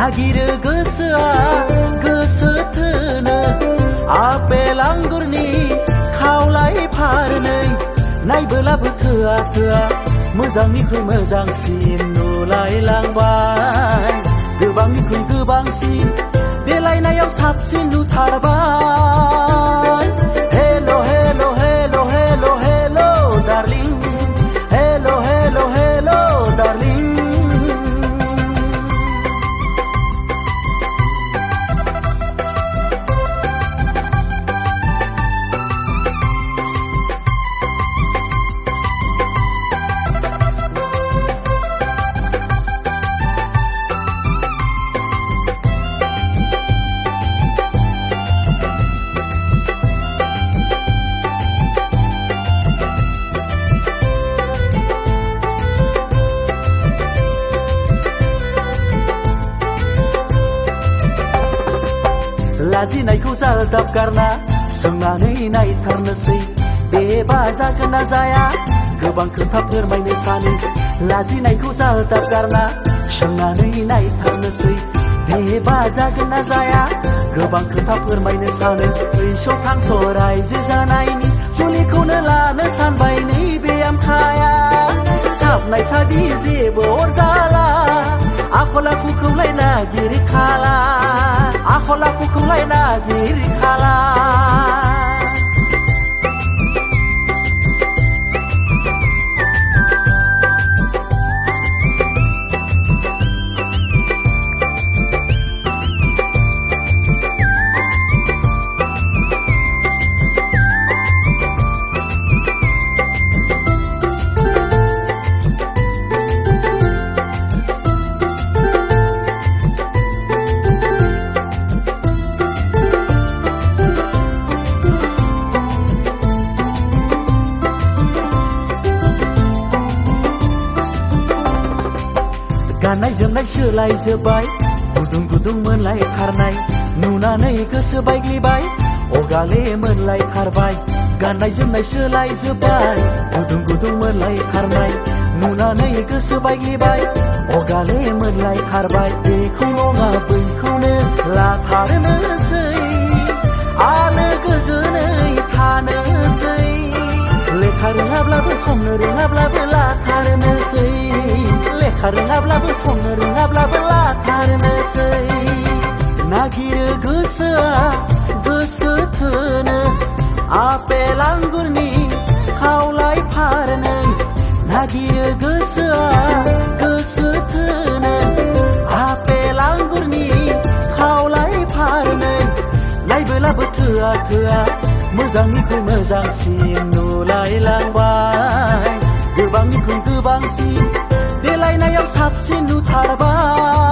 नागिरो गोसोआ गोसो थोनो आपेल आंगुरनि खावलाय फारनै नायबोलाबो थोआ थोआ मोजांनिख्रुइ मोजांसिन नुलायलांबाय गोबांनिख्रुइ गोबांसिन देलायनायाव साबसिन नुथारबाय hello hello hello hello hello darling hello hello hello darling लाजिनायखौ जालदाब गारना सोंनानै नायथारनोसै बेबा जागोन ना जाया गोबां खोथा फोरमायनो सानो लाजिनायखौ जालदाब गारना सोंनानै नायथारनोसै बेबा जागोन ना जाया गोबां खोथा फोरमायनो सानो ओइसआव थांस' रायजो जानायनि जुलिखौनो लानो सानबाय नैबे आमखाया साबनाय साबि जेबो अरजाला आखल आखुखौलाय नागिरखाला आखल आखुखौलाय नागिरखाला गाननाय जोमनाय सोलायजोब्बाय गुदुं गुदुं मोनलायथारनाय नुनानै गोसो बायग्लिबाय अगाले मोनलायथारबाय गाननाय जोमनाय सोलायजोब्बाय गुदुं गुदुं मोनलायथारनाय नुनानै गोसो बायग्लिबाय अगाले मोनलायथारबाय बेखौ नङा बैखौनो लाथारनोसै आलो गोजोनै थानोसै लेखा रोङाब्लाबो संनो रोङाब्लाबो लाथारनोसै लेखा रोङाब्लाबो संनो रोङाब्लाबो लाथारनोसै नागिरो गोसोआ गोसो थोनो आपेल आंगुरनि खावलाय फारनै नागिरो गोसोआ गोसो थोनो आपेल आंगुरनि खावलाय फारनै नायबोलाबो थोआ थोआ मोजांनिख्रुइ मोजांसिन नुलायलांबाय गोबांनिख्रुइ गोबांसिन देलायनायाव साबसिन नुथारबाय